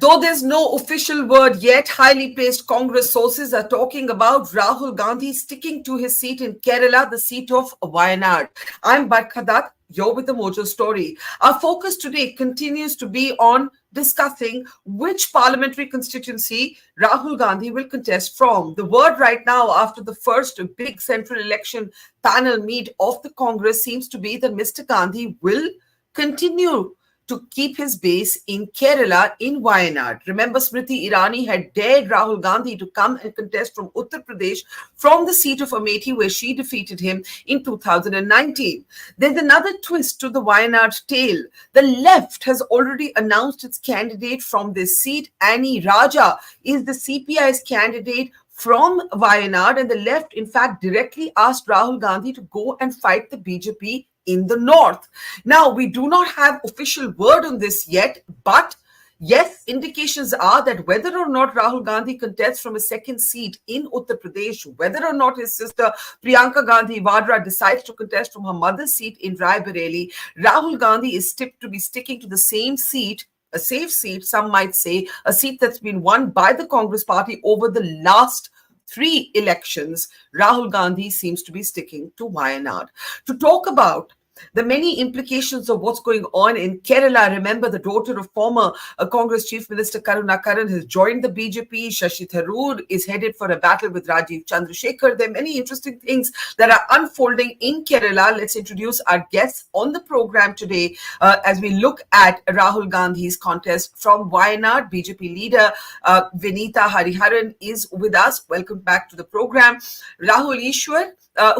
Though there's no official word yet, highly placed Congress sources are talking about Rahul Gandhi sticking to his seat in Kerala, the seat of Wayanad. I'm Barkha Dutt, you're with the Mojo Story. Our focus today continues to be on discussing which parliamentary constituency Rahul Gandhi will contest from. The word right now, after the first big central election panel meet of the Congress, seems to be that Mr. Gandhi will continue to keep his base in Kerala, in Wayanad. Remember, Smriti Irani had dared Rahul Gandhi to come and contest from Uttar Pradesh, from the seat of Amethi, where she defeated him in 2019. There's another twist to the Wayanad tale. The left has already announced its candidate from this seat. Annie Raja is the CPI's candidate from Wayanad, and the left, in fact, directly asked Rahul Gandhi to go and fight the BJP in the north. Now, we do not have official word on this yet, but yes, indications are that whether or not Rahul Gandhi contests from a second seat in Uttar Pradesh, whether or not his sister Priyanka Gandhi Vadra decides to contest from her mother's seat in Rai Bareli, Rahul Gandhi is tipped to be sticking to the same seat, a safe seat, some might say, a seat that's been won by the Congress party over the last 3 elections. Rahul Gandhi seems to be sticking to Wayanad. To talk about the many implications of what's going on in Kerala, remember the daughter of former Congress Chief Minister Karunakaran has joined the BJP. Shashi Tharoor is headed for a battle with Rajiv Chandrasekhar. There are many interesting things that are unfolding in Kerala. Let's introduce our guests on the program today as we look at Rahul Gandhi's contest from Wayanad. BJP leader Vinita Hariharan is with us. Welcome back to the program. Rahul Ishwar,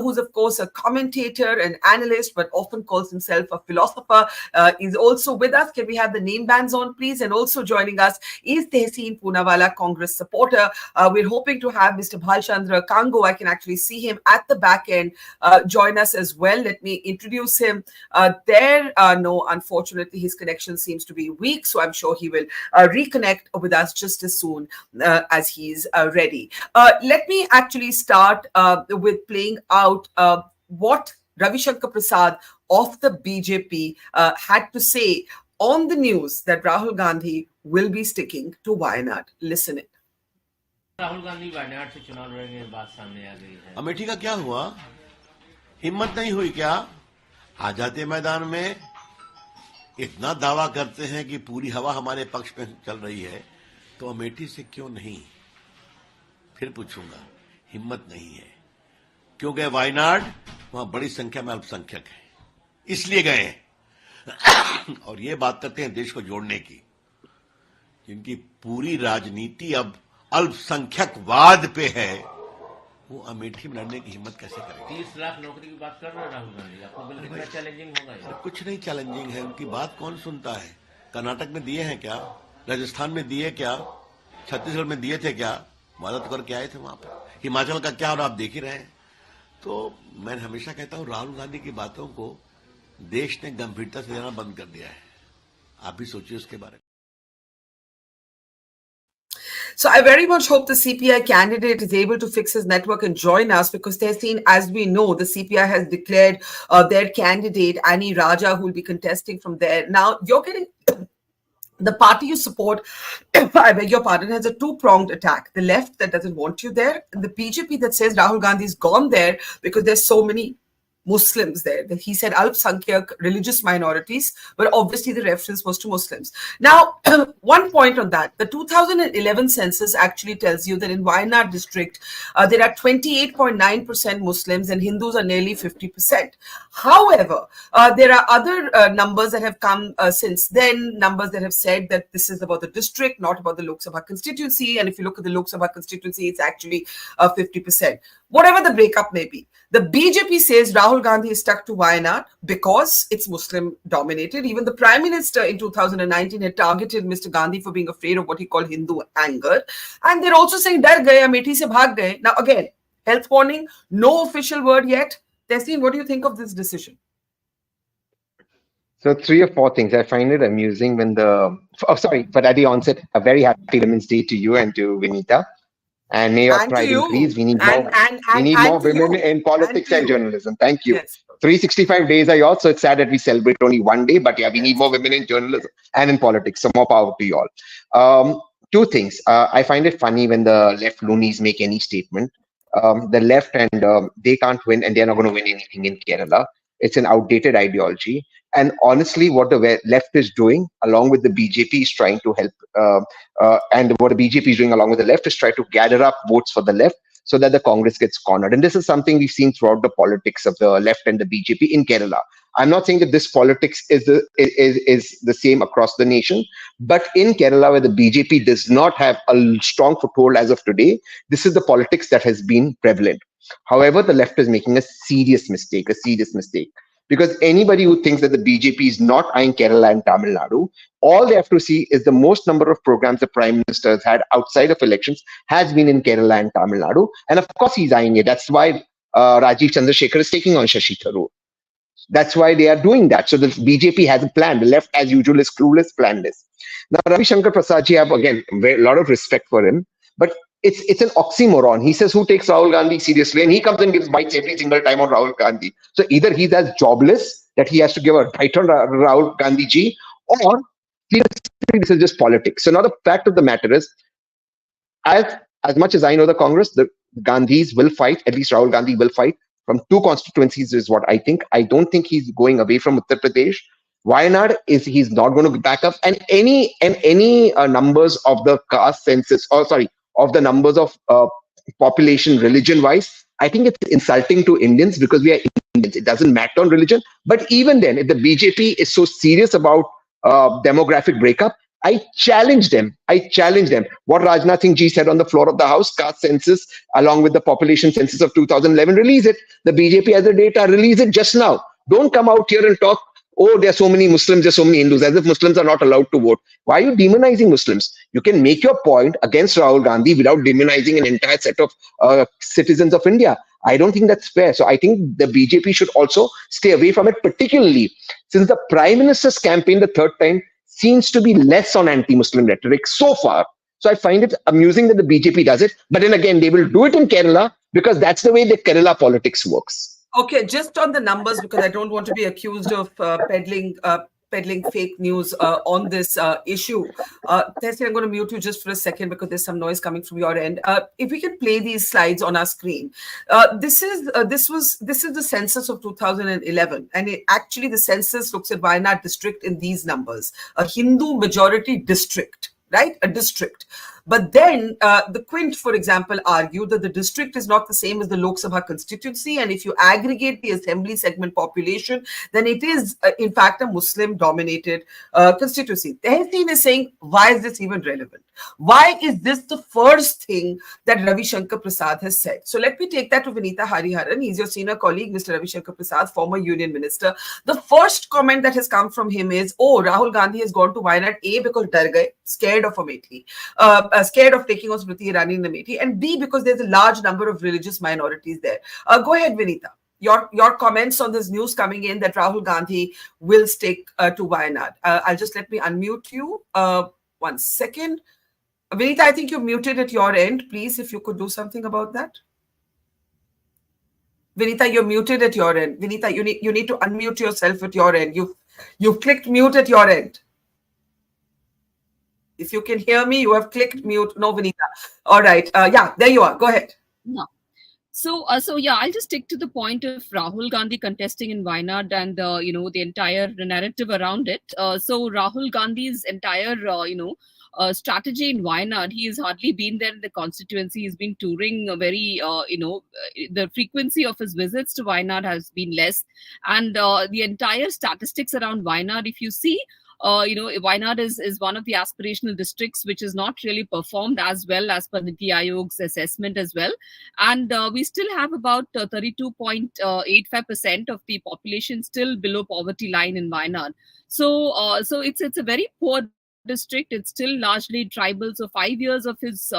who's of course a commentator and analyst, but often calls himself a philosopher, is also with us. Can we have the name bands on, please? And also joining us is Tehseen Poonawala, Congress supporter. We're hoping to have Mr. Bhalchandra Kango. I can actually see him at the back end join us as well. Let me introduce him. No, unfortunately, his connection seems to be weak, so I'm sure he will reconnect with us just as soon as he's ready. Let me actually start with playing out what Ravi Shankar Prasad of the BJP had to say on the news that Rahul Gandhi will be sticking to Wyanad. Listen it. Rahul Gandhi Wayanad से चुनाव लड़ेंगे, बात सामने आ गई है। अमेठी का क्या हुआ? हिम्मत नहीं हुई क्या? आ जाते मैदान में। इतना दावा करते हैं कि पूरी हवा हमारे पक्ष में चल रही है, तो अमेठी से क्यों नहीं? फिर पूछूंगा, हिम्मत नहीं है। क्यों गए वायनाड? वहां बड़ी संख्या में अल्पसंख्यक है, इसलिए गए हैं। और ये बात करते हैं देश को जोड़ने की, जिनकी पूरी राजनीति अब अल्पसंख्यकवाद पे है, वो अमेठी में लड़ने की हिम्मत कैसे करेंगे? 30 लाख नौकरी की बात कर रहे हैं राहुल गांधी, आपको कितना चैलेंजिंग होगा ये? कुछ नहीं चैलेंजिंग है, उनकी बात कौन सुनता है? कर्नाटक में दिए हैं क्या? राजस्थान में दिए क्या? छत्तीसगढ़ में दिए थे क्या? वादा तो करके आए थे वहां पर। हिमाचल का क्या, और आप देख ही रहे हैं। तो मैं हमेशा कहता हूं, राहुल गांधी की बातों को देश ने गंभीरता से लेना बंद कर दिया है। आप भी सोचिए उसके बारे में। So I very much hope the CPI candidate is able to fix his network and join us, because they're seen, as we know, the CPI has declared their candidate, Annie Raja, who will be contesting from there. Now, you're getting... The party you support, I beg your pardon, has a two-pronged attack. The left that doesn't want you there, and the BJP that says Rahul Gandhi's gone there because there's so many Muslims there. He said Alpsankyak, religious minorities, but obviously the reference was to Muslims. Now, one point on that, the 2011 census actually tells you that in Wayanad district, there are 28.9% Muslims and Hindus are nearly 50%. However, there are other numbers that have come since then, numbers that have said that this is about the district, not about the Lok Sabha constituency. And if you look at the Lok Sabha constituency, it's actually 50%. Whatever the breakup may be, the BJP says Rahul Gandhi is stuck to Wayanad because it's Muslim dominated. Even the Prime Minister in 2019 had targeted Mr. Gandhi for being afraid of what he called Hindu anger. And they're also saying, Dar gaye, Amethi se bhag gaye. Now again, health warning, no official word yet. Tehseen, what do you think of this decision? So 3 or 4 things. I find it amusing when but at the onset, a very happy Women's Day to you and to Vinita. And may your pride increase. We need more women in politics and journalism. Thank you. Yes. 365 days are yours, so it's sad that we celebrate only one day. But yeah, we need more women in journalism and in politics. So more power to you all. Two things. I find it funny when the left loonies make any statement. The left and they can't win, and they're not going to win anything in Kerala. It's an outdated ideology. And honestly, what the left is doing, along with the BJP, is trying to help. And what the BJP is doing, along with the left, is try to gather up votes for the left so that the Congress gets cornered. And this is something we've seen throughout the politics of the left and the BJP in Kerala. I'm not saying that this politics is the same across the nation, but in Kerala, where the BJP does not have a strong foothold as of today, this is the politics that has been prevalent. However, the left is making a serious mistake, because anybody who thinks that the BJP is not eyeing Kerala and Tamil Nadu, all they have to see is the most number of programs the Prime Minister has had outside of elections has been in Kerala and Tamil Nadu. And of course, he's eyeing it. That's why Rajiv Chandrasekhar is taking on Shashi Tharoor. That's why they are doing that. So the BJP has a plan. The left, as usual, is clueless, planless. Now, Ravi Shankar Prasad ji, I have, again, a lot of respect for him, but it's an oxymoron. He says, who takes Rahul Gandhi seriously? And he comes and gives bites every single time on Rahul Gandhi. So either he's as jobless that he has to give a bite on Rahul Gandhi ji, or this is just politics. So now the fact of the matter is, as much as I know the Congress, the Gandhis will fight, at least Rahul Gandhi will fight from two constituencies is what I think. I don't think he's going away from Uttar Pradesh. Wyanad he's not going to back up, and any numbers of the caste census, of the numbers of population religion wise, I think it's insulting to Indians because we are Indians. It doesn't matter on religion. But even then, if the BJP is so serious about demographic breakup, I challenge them. What Rajnath Singh ji said on the floor of the House, caste census, along with the population census of 2011, release it. The BJP has the data, release it just now. Don't come out here and talk, oh, there are so many Muslims, there are so many Hindus, as if Muslims are not allowed to vote. Why are you demonizing Muslims? You can make your point against Rahul Gandhi without demonizing an entire set of citizens of India. I don't think that's fair. So I think the BJP should also stay away from it, particularly since the Prime Minister's campaign the third time seems to be less on anti-Muslim rhetoric so far. So I find it amusing that the BJP does it. But then again, they will do it in Kerala because that's the way the Kerala politics works. Okay, just on the numbers, because I don't want to be accused of peddling fake news on this issue. Tessie, I'm going to mute you just for a second because there's some noise coming from your end. If we can play these slides on our screen, this is the census of 2011, and actually the census looks at Wayanad district in these numbers, a Hindu majority district, right? A district. But then the Quint, for example, argued that the district is not the same as the Lok Sabha constituency. And if you aggregate the assembly segment population, then it is, in fact, a Muslim-dominated constituency. Tehseen is saying, why is this even relevant? Why is this the first thing that Ravi Shankar Prasad has said? So let me take that to Vinita Hariharan. He's your senior colleague, Mr. Ravi Shankar Prasad, former union minister. The first comment that has come from him is, oh, Rahul Gandhi has gone to Wyanad, A, because dar gaye, scared of Amethi. Scared of taking on Smriti Irani in Amethi, and B, because there's a large number of religious minorities there. Go ahead, Vinita. Your comments on this news coming in that Rahul Gandhi will stick to Wayanad. I'll just let me unmute you. 1 second. Vinita, I think you're muted at your end. Please, if you could do something about that. Vinita, you're muted at your end. Vinita, you need to unmute yourself at your end. You've clicked mute at your end. If you can hear me, you have clicked mute. No, Vinita. All right. Yeah, there you are. Go ahead. No. So yeah, I'll just stick to the point of Rahul Gandhi contesting in Wyanad and, the entire narrative around it. So Rahul Gandhi's entire, strategy in Wyanad, he has hardly been there in the constituency. He's been touring very, the frequency of his visits to Wyanad has been less. And the entire statistics around Wyanad, if you see, Wyanad is one of the aspirational districts which is not really performed as well as per Niti Aayog's assessment as well. And we still have about 32.85% of the population still below poverty line in Wyanad. So it's a very poor district. It's still largely tribal. So 5 years of his,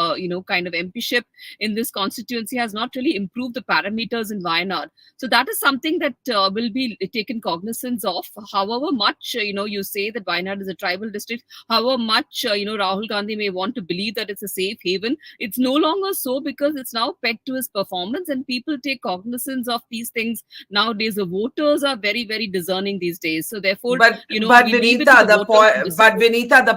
kind of MPship in this constituency has not really improved the parameters in Wayanad. So that is something that will be taken cognizance of. However much, you say that Wayanad is a tribal district, however much, Rahul Gandhi may want to believe that it's a safe haven, it's no longer so, because it's now pegged to his performance and people take cognizance of these things nowadays. The voters are very, very discerning these days. So therefore, But we leave it to Vinita, the voters to decide. but Vinita, the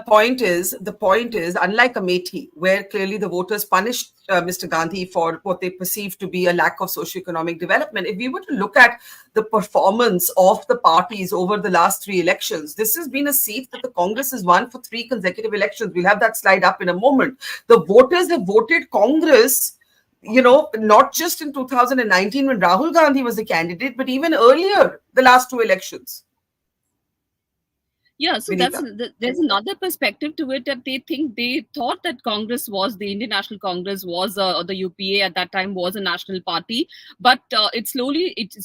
point is, unlike Amethi, where clearly the voters punished Mr. Gandhi for what they perceive to be a lack of socioeconomic development. If we were to look at the performance of the parties over the last 3 elections, this has been a seat that the Congress has won for 3 consecutive elections. We'll have that slide up in a moment. The voters have voted Congress, not just in 2019 when Rahul Gandhi was the candidate, but even earlier, the last 2 elections. Yeah, so there's another perspective to it, that they thought that Congress was, the Indian National Congress was, or the UPA at that time was a national party, but it's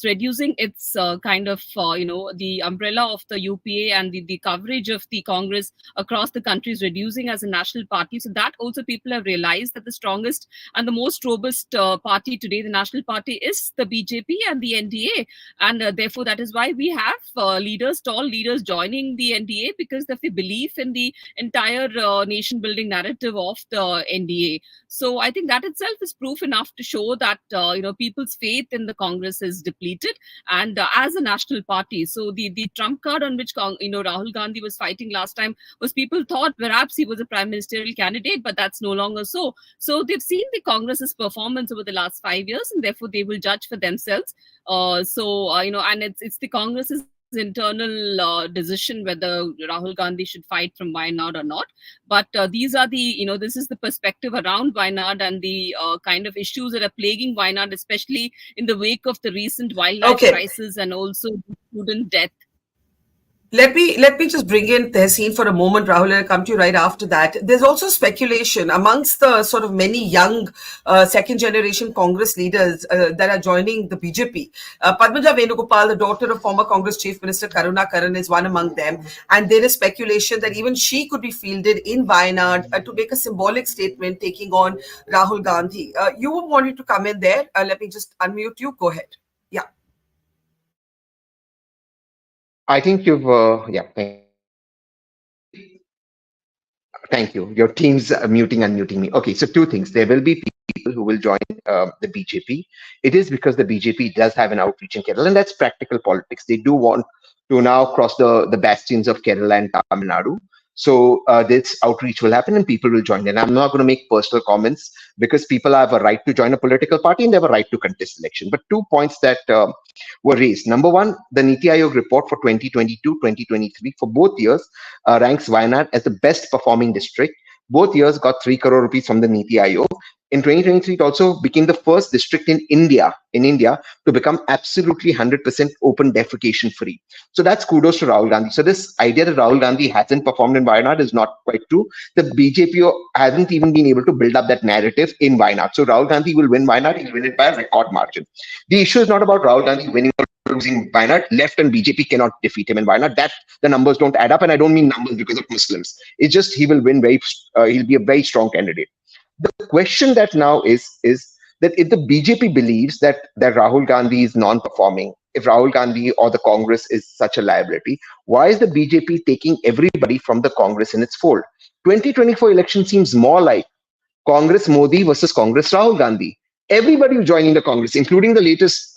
reducing its kind of, the umbrella of the UPA and the coverage of the Congress across the country is reducing as a national party. So that also people have realized that the strongest and the most robust party today, the national party, is the BJP and the NDA. And therefore, that is why we have tall leaders joining the NDA, because of the belief in the entire nation building narrative of the NDA. So I think that itself is proof enough to show that people's faith in the Congress is depleted, and as a national party. So the trump card on which Rahul Gandhi was fighting last time was, people thought perhaps he was a prime ministerial candidate, but that's no longer so. So they've seen the Congress's performance over the last 5 years, and therefore they will judge for themselves. And it's the Congress's internal decision whether Rahul Gandhi should fight from Wyanad or not. But these are this is the perspective around Wyanad and the kind of issues that are plaguing Wyanad, especially in the wake of the recent wildlife crisis and also student death. Let me just bring in Tehseen for a moment, Rahul, and I'll come to you right after that. There's also speculation amongst the sort of many young second-generation Congress leaders that are joining the BJP. Padmaja Venugopal, the daughter of former Congress Chief Minister Karuna Karan, is one among them. And there is speculation that even she could be fielded in Wyanad to make a symbolic statement taking on Rahul Gandhi. You wanted to come in there. Let me just unmute you. Go ahead. Yeah. I think you've, thank you. Your team's unmuting me. Okay, so 2 things. There will be people who will join the BJP. It is because the BJP does have an outreach in Kerala, and that's practical politics. They do want to now cross the bastions of Kerala and Tamil Nadu. So this outreach will happen and people will join. And I'm not going to make personal comments, because people have a right to join a political party and they have a right to contest election. But 2 points that were raised. Number one, the Niti Aayog report for 2022-2023 for both years ranks Wyanad as the best performing district. Both years got 3 crore rupees from the Niti Aayog. In 2023, it also became the first district in India to become absolutely 100% open defecation free. So that's kudos to Rahul Gandhi. So this idea that Rahul Gandhi hasn't performed in Wyanad is not quite true. The BJP hasn't even been able to build up that narrative in Wyanad. So Rahul Gandhi will win Wyanad. He'll win it by a record margin. The issue is not about Rahul Gandhi winning or losing Wyanad. Left and BJP cannot defeat him in Wyanad. That the numbers don't add up, and I don't mean numbers because of Muslims. It's just he will win he'll be a very strong candidate. The question that now is that if the BJP believes that Rahul Gandhi is non-performing, if Rahul Gandhi or the Congress is such a liability, why is the BJP taking everybody from the Congress in its fold? 2024 election seems more like Congress Modi versus Congress Rahul Gandhi. Everybody is joining the Congress, including the latest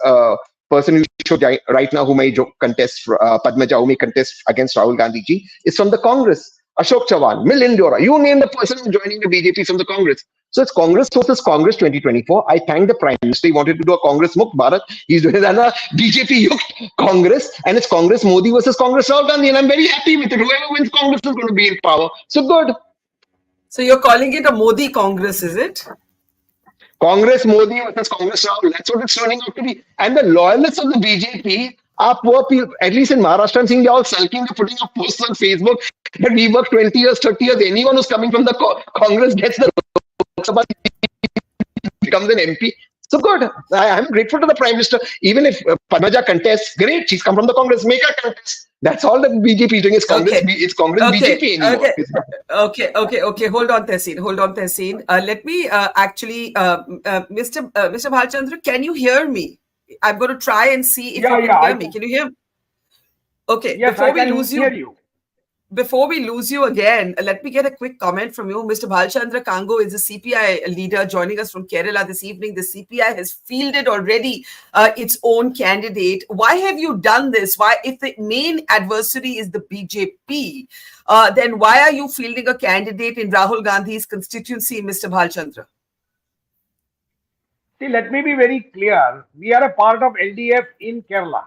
person who showed right now who may contest, Padmaja, who may contest against Rahul Gandhi ji, is from the Congress. Ashok Chavan, Milind Deora, you name the person who's joining the BJP from the Congress. So it's Congress versus Congress 2024. I thank the Prime Minister. He wanted to do a Congress Mukt Bharat. He's doing another BJP Yukt Congress, and it's Congress Modi versus Congress Rahul Gandhi, and I'm very happy with it. Whoever wins Congress is going to be in power. So good. So you're calling it a Modi Congress, is it? Congress Modi versus Congress Rahul. That's what it's turning out to be. And the loyalists of the BJP are poor people. At least in Maharashtra, I'm seeing they're all sulking. They're putting up posts on Facebook that we work 20 years, 30 years. Anyone who's coming from the Congress gets the Lok Sabha, becomes an MP. So good. I'm grateful to the Prime Minister. Even if Padmaja contests, great. She's come from the Congress. Make her contest. That's all the BJP is doing. Is Congress? Okay. It's Congress Okay. BJP anymore. Okay. Okay. Hold on, Tehseen. Let me Mr. Bhalchandra, can you hear me? I'm going to try and see if you can hear me. Can you hear me? Okay. Yes, I can hear you. Before we lose you again, let me get a quick comment from you. Mr. Bhalchandra Kango is a CPI leader joining us from Kerala this evening. The CPI has fielded already its own candidate. Why have you done this? Why, if the main adversary is the BJP, then why are you fielding a candidate in Rahul Gandhi's constituency, Mr. Bhalchandra? See, let me be very clear. We are a part of LDF in Kerala.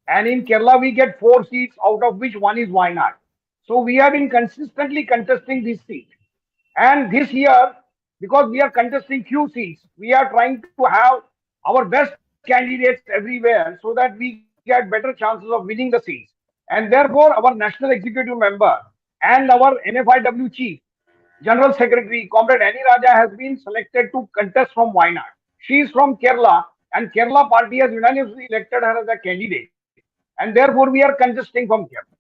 And in Kerala, we get 4 seats, out of which one is Wyanad. So we have been consistently contesting this seat. And this year, because we are contesting few seats, we are trying to have our best candidates everywhere so that we get better chances of winning the seats. And therefore, our National Executive Member and our NFIW Chief, General Secretary, Comrade Annie Raja, has been selected to contest from Wyanad. She is from Kerala, and Kerala party has unanimously elected her as a candidate. And therefore, we are contesting from Kerala.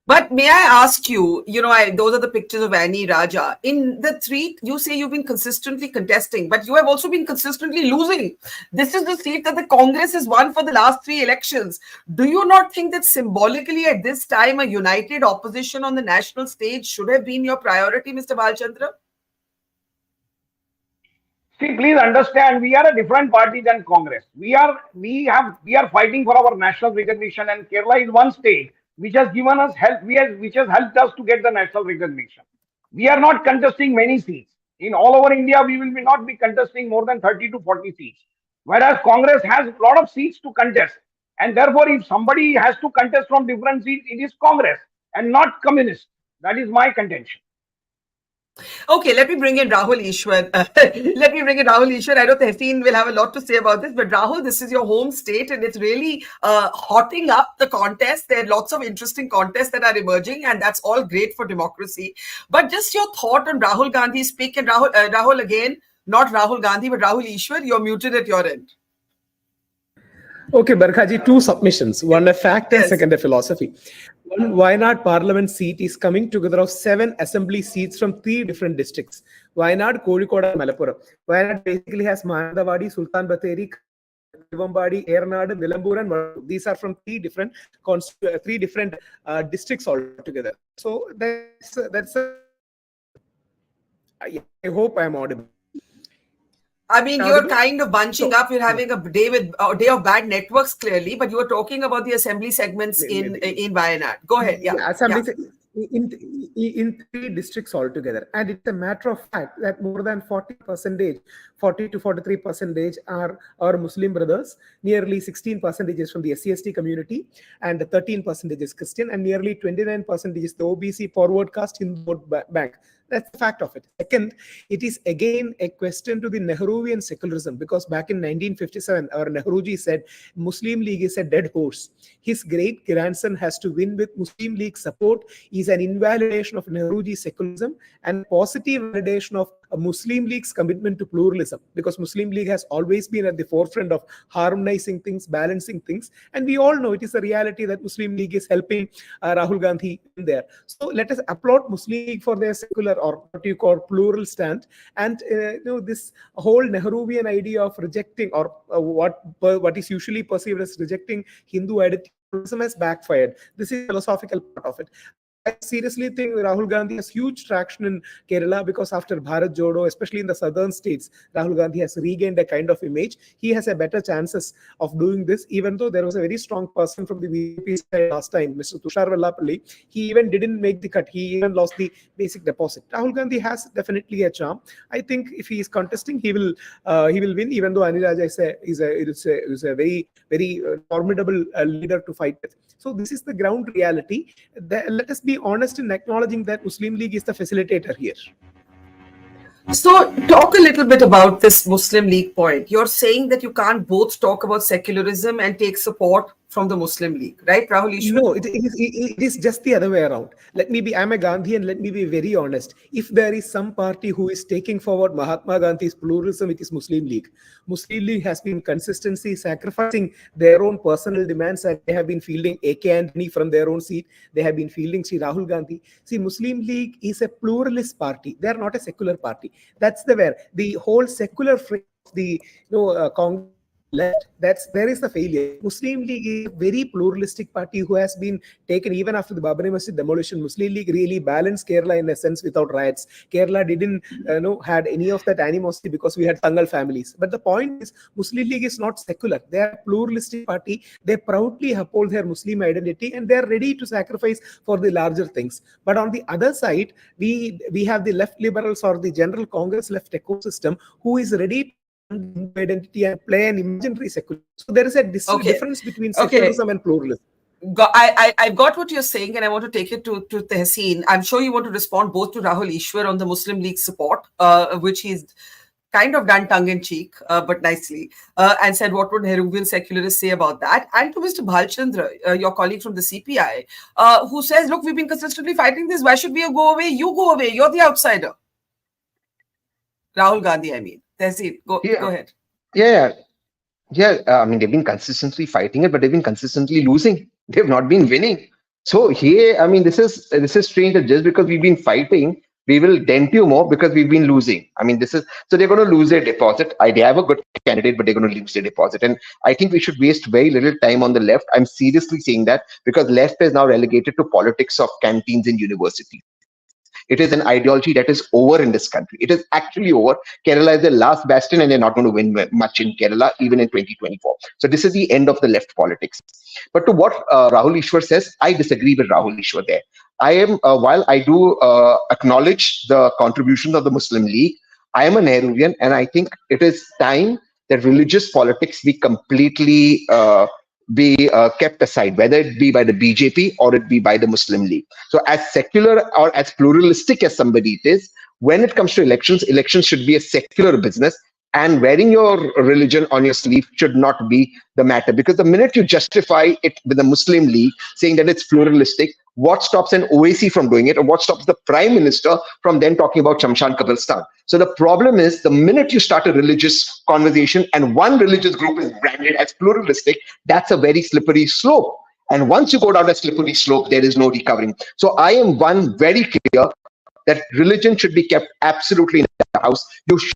But may I ask you, those are the pictures of Annie Raja. In the 3, you say you've been consistently contesting, but you have also been consistently losing. This is the seat that the Congress has won for the last 3 elections. Do you not think that symbolically at this time, a united opposition on the national stage should have been your priority, Mr. Bhalchandra? See, please understand, we are a different party than Congress. We are fighting for our national recognition, and Kerala is one state which has given us help, which has helped us to get the national recognition. We are not contesting many seats. In all over India, we will not be contesting more than 30 to 40 seats. Whereas Congress has a lot of seats to contest. And therefore, if somebody has to contest from different seats, it is Congress and not communists. That is my contention. Okay, let me bring in Rahul Ishwar. I know Tehseen will have a lot to say about this, but Rahul, this is your home state and it's really hotting up the contest. There are lots of interesting contests that are emerging, and that's all great for democracy. But just your thought on Rahul Gandhi's pick, and Rahul again, not Rahul Gandhi, but Rahul Ishwar, you're muted at your end. Okay, Barkha, 2 submissions. One a fact and second a philosophy. One Wyanad parliament seat is coming together of 7 assembly seats from 3 different districts. Wyanad, Kozhikode, and Malappuram. Wyanad basically has Manadavadi, Sultan Batheri, Tiruvambadi, Ernaad, Nilambur, and Vadu. These are from 3 different districts altogether. So that's I hope I am audible. I mean, you're kind of bunching up. You're having a day of bad networks, clearly. But you were talking about the assembly segments in Wyanad. Go ahead. Yeah. In 3 districts altogether, and it's a matter of fact that more than 40 to 43% are our Muslim brothers. Nearly 16% is from the SC/ST community, and 13% is Christian, and nearly 29% is the OBC forward caste Hindu vote bank. That's the fact of it. Second, it is again a question to the Nehruvian secularism, because back in 1957, our Nehruji said Muslim League is a dead horse. His great grandson has to win with Muslim League support is an invalidation of Nehruji secularism and positive validation of a Muslim League's commitment to pluralism, because Muslim League has always been at the forefront of harmonizing things, balancing things, and we all know it is a reality that Muslim League is helping Rahul Gandhi in there. So let us applaud Muslim League for their secular, or what you call plural stand, and this whole Nehruvian idea of rejecting, or what is usually perceived as rejecting Hindu identity has backfired. This is a philosophical part of it. I seriously think Rahul Gandhi has huge traction in Kerala, because after Bharat Jodo, especially in the southern states, Rahul Gandhi has regained a kind of image. He has a better chances of doing this, even though there was a very strong person from the BJP side last time, Mr. Tushar Vellapalli. He even didn't make the cut. He even lost the basic deposit. Rahul Gandhi has definitely a charm. I think if he is contesting, he will win, even though Aniraja is a very, very formidable leader to fight with. So this is the ground reality. Let us be honest in acknowledging that Muslim League is the facilitator here. So talk a little bit about this Muslim League point. You're saying that you can't both talk about secularism and take support from the Muslim League, right, Rahul Ishwar? No, it is just the other way around. I'm a Gandhian, let me be very honest. If there is some party who is taking forward Mahatma Gandhi's pluralism, it is Muslim League. Muslim League has been consistently sacrificing their own personal demands, and they have been fielding AK Antony from their own seat. They have been fielding Sri Rahul Gandhi. See, Muslim League is a pluralist party. They are not a secular party. That's the whole secular frame of the Congress left. There is the failure. Muslim League is a very pluralistic party who has been taken even after the Babri Masjid demolition. Muslim League really balanced Kerala in a sense without riots. Kerala didn't had any of that animosity because we had Tangal families. But the point is, Muslim League is not secular. They are a pluralistic party. They proudly uphold their Muslim identity and they are ready to sacrifice for the larger things. But on the other side, we have the left liberals or the general Congress left ecosystem who is ready identity and play an imaginary secular. So there is a difference between secularism and pluralism. I got what you're saying, and I want to take it to Tehseen. I'm sure you want to respond both to Rahul Ishwar on the Muslim League support, which he's kind of done tongue-in-cheek, but nicely, and said what would Nehruvian secularists say about that, and to Mr. Bhalchandra, your colleague from the CPI, who says, look, we've been consistently fighting this. Why should we go away? You go away. You're the outsider. Rahul Gandhi, I mean. Tehseen, go ahead. I mean, they've been consistently fighting it, but they've been consistently losing. They've not been winning. So here, I mean, this is strange that just because we've been fighting, we will dent you more because we've been losing. I mean, so they're going to lose their deposit. They have a good candidate, but they're going to lose their deposit. And I think we should waste very little time on the left. I'm seriously saying that because left is now relegated to politics of canteens in universities. It is an ideology that is over in this country. It is actually over. Kerala is the last bastion, and they're not going to win much in Kerala, even in 2024. So this is the end of the left politics. But to what Rahul Ishwar says, I disagree with Rahul Ishwar there. I am, while I do acknowledge the contributions of the Muslim League, I am a Nehruvian, and I think it is time that religious politics be completely kept aside, whether it be by the BJP or it be by the Muslim League. So as secular or as pluralistic as somebody it is, when it comes to elections should be a secular business, and wearing your religion on your sleeve should not be the matter. Because the minute you justify it with the Muslim League, saying that it's pluralistic, what stops an OAC from doing it, or what stops the Prime Minister from then talking about Shamshan Kabristan? So the problem is, the minute you start a religious conversation and one religious group is branded as pluralistic, that's a very slippery slope. And once you go down that slippery slope, there is no recovering. So I am very clear that religion should be kept absolutely in the house. You should,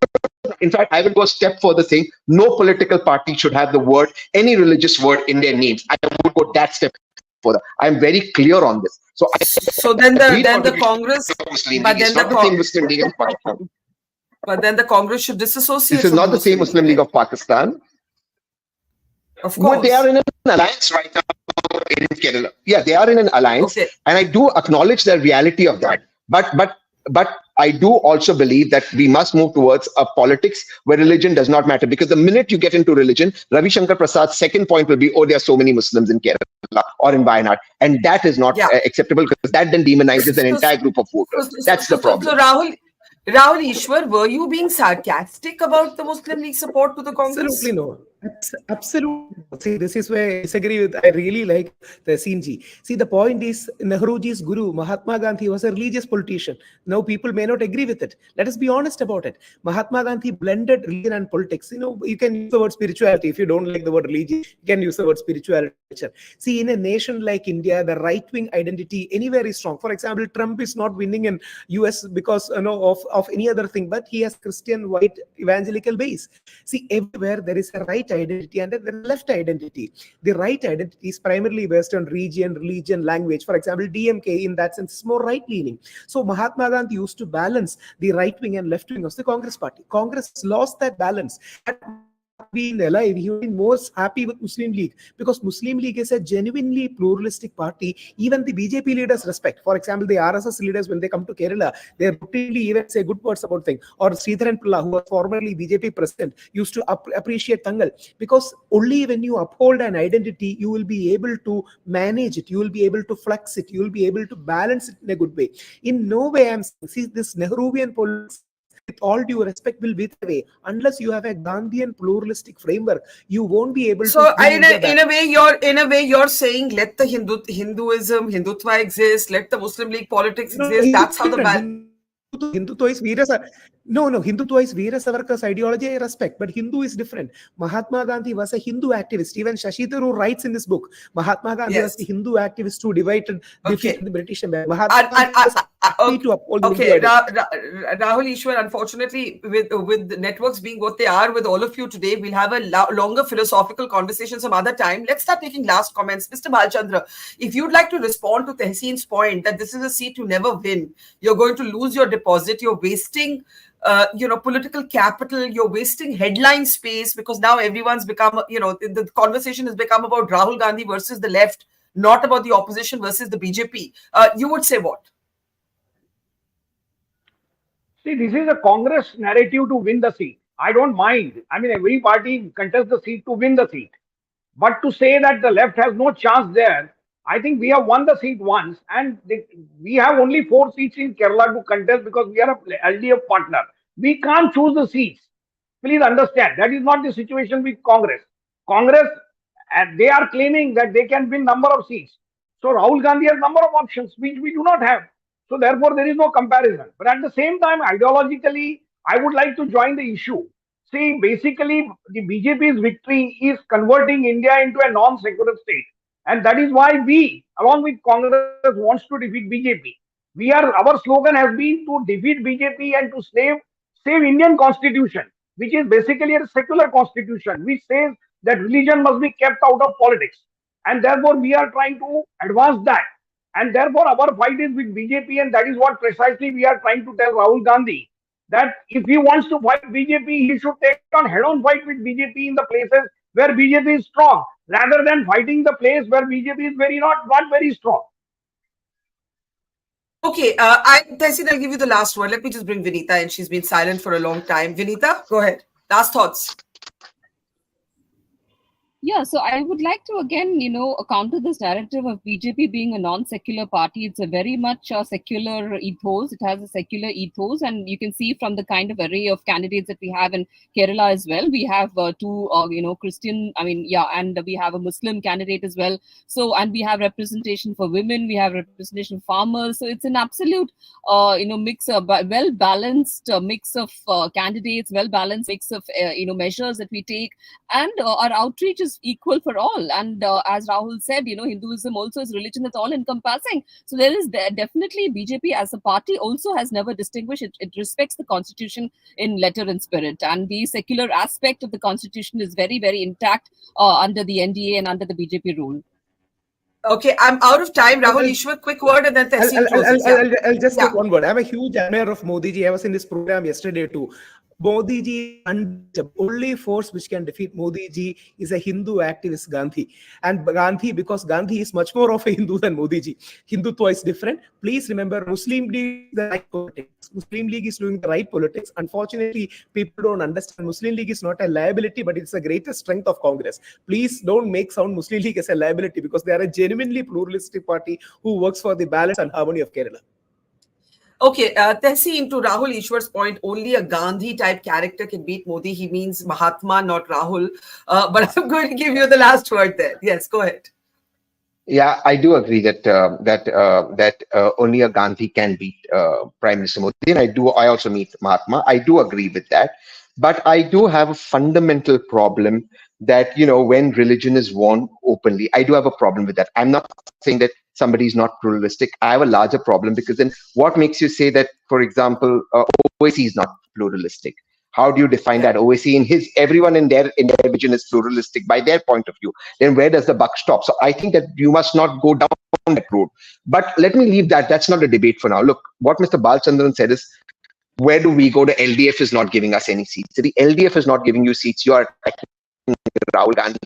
in fact, I will go a step further, saying no political party should have the word, any religious word in their names. I would go that step further. I am very clear on this. So then the Congress, but then the Congress should disassociate. This is not the same Muslim League of Pakistan. Of course, but they are in an alliance right now in Kerala. Yeah, they are in an alliance, and I do acknowledge the reality of that. But I do also believe that we must move towards a politics where religion does not matter. Because the minute you get into religion, Ravi Shankar Prasad's second point will be, there are so many Muslims in Kerala or in Wyanad. And that is not acceptable, because that then demonizes an entire group of voters. That's the problem. So Rahul Ishwar, were you being sarcastic about the Muslim League support to the Congress? Absolutely no. Absolutely. See, this is where I disagree with. I really like the Sinji. See, the point is, Nehruji's guru, Mahatma Gandhi, was a religious politician. Now, people may not agree with it. Let us be honest about it. Mahatma Gandhi blended religion and politics. You can use the word spirituality. If you don't like the word religion, you can use the word spirituality. See, in a nation like India, the right-wing identity anywhere is strong. For example, Trump is not winning in US because of any other thing, but he has Christian, white, evangelical base. See, everywhere there is a right identity and the left identity. The right identity is primarily based on region, religion, language. For example, DMK in that sense is more right-leaning. So Mahatma Gandhi used to balance the right wing and left wing of the Congress party. Congress lost that balance. Been alive, he would be most happy with Muslim League, because Muslim League is a genuinely pluralistic party. Even the BJP leaders respect. For example, the RSS leaders, when they come to Kerala, they routinely even say good words about things. Or Sridharan Pilla, who was formerly BJP president, used to appreciate Tangal, because only when you uphold an identity, you will be able to manage it, you will be able to flex it, you will be able to balance it in a good way. In no way I'm saying, see, this Nehruvian politics with all due respect, will wither away. Unless you have a Gandhian pluralistic framework, you won't be able So to bring in a way you're saying let the Hinduism, Hindutva exist, let the Muslim League politics No, exist. Hindutva That's is how the different. Hindutva is no, Hindutva is Veera Savarkar's ideology, I respect, but Hindu is different. Mahatma Gandhi was a Hindu activist. Even Shashi Tharoor writes in his book, Mahatma Gandhi was the Hindu activist who defeated the British Empire. Mahatma Gandhi was happy to uphold the Hindu identity. Rahul Ishwar, unfortunately, with the networks being what they are with all of you today, we'll have a longer philosophical conversation some other time. Let's start taking last comments. Mr. Bhalchandra, if you'd like to respond to Tehseen's point that this is a seat you never win, you're going to lose your deposit, you're wasting political capital, you're wasting headline space, because now everyone's become, the conversation has become about Rahul Gandhi versus the left, not about the opposition versus the BJP. You would say what? See, this is a Congress narrative to win the seat. I don't mind. I mean, every party contests the seat to win the seat. But to say that the left has no chance there, I think we have won the seat once, and we have only 4 seats in Kerala to contest because we are a LDF partner. We can't choose the seats. Please understand, that is not the situation with Congress. Congress, they are claiming that they can win number of seats. So Rahul Gandhi has number of options which we do not have. So therefore, there is no comparison. But at the same time, ideologically, I would like to join the issue. See, basically, the BJP's victory is converting India into a non-secular state. And that is why we, along with Congress, wants to defeat BJP. Our slogan has been to defeat BJP and to save Indian constitution, which is basically a secular constitution, which says that religion must be kept out of politics. And therefore, we are trying to advance that. And therefore, our fight is with BJP, and that is what precisely we are trying to tell Rahul Gandhi, that if he wants to fight BJP, he should take on head-on fight with BJP in the places where BJP is strong, rather than fighting the place where BJP is not very strong. Okay, Tehseen, I'll give you the last word. Let me just bring Vinita in. She's been silent for a long time. Vinita, go ahead. Last thoughts. Yeah, so I would like to again, counter this narrative of BJP being a non-secular party. It's a very much a secular ethos. It has a secular ethos, and you can see from the kind of array of candidates that we have in Kerala as well. We have 2, Christian, and we have a Muslim candidate as well. So, and we have representation for women. We have representation of farmers. So it's an absolute, mix of well-balanced mix of candidates, well-balanced mix of, measures that we take, and our outreach is equal for all. And as Rahul said, Hinduism also is religion that's all encompassing. So there is definitely BJP as a party also has never distinguished. It respects the constitution in letter and spirit. And the secular aspect of the constitution is very, very intact under the NDA and under the BJP rule. Okay, I'm out of time. Rahul Ishwar, quick word, and then Tehseen closes. I'll just take one word. I'm a huge admirer of Modi ji. I was in this program yesterday too. Modi ji, the only force which can defeat Modi ji is a Hindu activist, Gandhi. And Gandhi, because Gandhi is much more of a Hindu than Modi ji. Hindutva is different. Please remember, Muslim League is the right politics. Muslim League is doing the right politics. Unfortunately, people don't understand. Muslim League is not a liability, but it's the greatest strength of Congress. Please don't make sound Muslim League as a liability, because they are a genuinely pluralistic party who works for the balance and harmony of Kerala. Okay, Tehseen, to Rahul Ishwar's point, only a Gandhi-type character can beat Modi. He means Mahatma, not Rahul. But I'm going to give you the last word there. Yes, go ahead. Yeah, I do agree that only a Gandhi can beat Prime Minister Modi, and I also meet Mahatma. I do agree with that, but I do have a fundamental problem that when religion is worn openly, I do have a problem with that. I'm not saying that somebody is not pluralistic. I have a larger problem, because then what makes you say that, for example, OAC is not pluralistic? How do you define that? OAC everyone in their religion is pluralistic by their point of view. Then where does the buck stop? So I think that you must not go down that road. But let me leave that. That's not a debate for now. Look, what Mr. Balchandran said is, where do we go? The LDF is not giving us any seats. So the LDF is not giving you seats. You are attacking Rahul Gandhi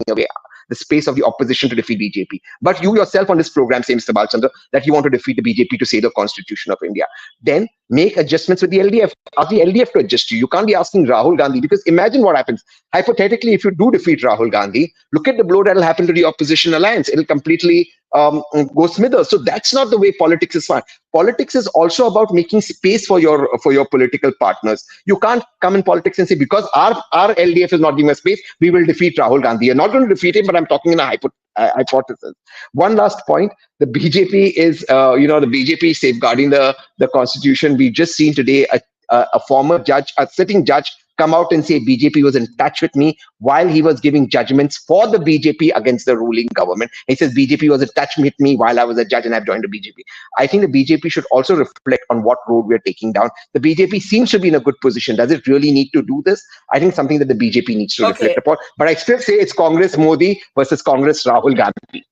away the space of the opposition to defeat BJP. But you yourself on this program say, Mr. Balchandra, that you want to defeat the BJP to save the constitution of India. Then make adjustments with the LDF. Ask the LDF to adjust you. You can't be asking Rahul Gandhi, because imagine what happens. Hypothetically, if you do defeat Rahul Gandhi, look at the blow that will happen to the opposition alliance. It will completely go smithers. So that's not the way politics is fun. Politics is also about making space for your political partners. You can't come in politics and say, because our LDF is not giving us space, we will defeat Rahul Gandhi. You're not going to defeat him, but I'm talking in a hypothesis. One last point: the BJP is, the BJP is safeguarding the constitution. We've just seen today a former judge, a sitting judge, come out and say BJP was in touch with me while he was giving judgments for the BJP against the ruling government. He says BJP was in touch with me while I was a judge and I've joined the BJP. I think the BJP should also reflect on what road we're taking down. The BJP seems to be in a good position. Does it really need to do this? I think something that the BJP needs to reflect upon. But I still say it's Congress Modi versus Congress Rahul Gandhi.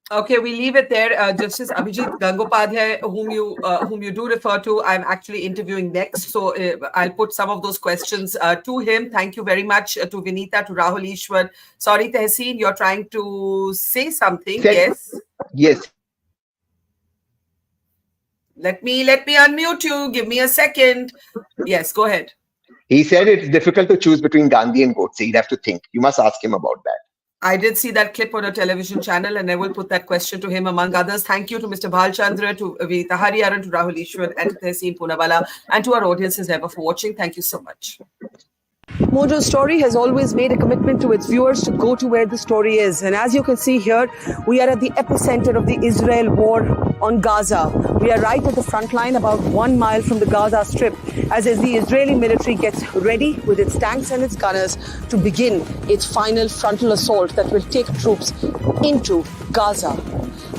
Okay, we leave it there. Justice Abhijit Gangopadhyay, whom you do refer to, I'm actually interviewing next. So I'll put some of those questions to him. Thank you very much to Vinita, to Rahul Ishwar. Sorry, Tehseen, you're trying to say something. Yes. Yes. Let me unmute you. Give me a second. Yes, go ahead. He said it's difficult to choose between Gandhi and Godse. You'd have to think. You must ask him about that. I did see that clip on a television channel, and I will put that question to him, among others. Thank you to Mr. Bhalchandra, to Vinita Hariharan, to Rahul Ishwar, and to Tehseen Poonawalla, and to our audience as ever for watching. Thank you so much. Mojo Story has always made a commitment to its viewers to go to where the story is. And as you can see here, we are at the epicenter of the Israel war on Gaza. We are right at the front line, about 1 mile from the Gaza Strip, as the Israeli military gets ready with its tanks and its gunners to begin its final frontal assault that will take troops into Gaza.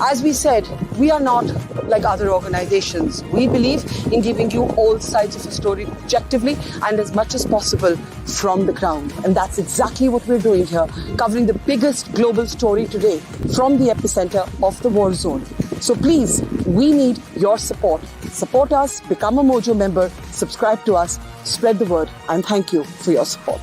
As we said, we are not like other organizations. We believe in giving you all sides of the story objectively and as much as possible from the ground. And that's exactly what we're doing here, covering the biggest global story today from the epicenter of the war zone. So please, we need your support. Support us, become a Mojo member, subscribe to us, spread the word, and thank you for your support.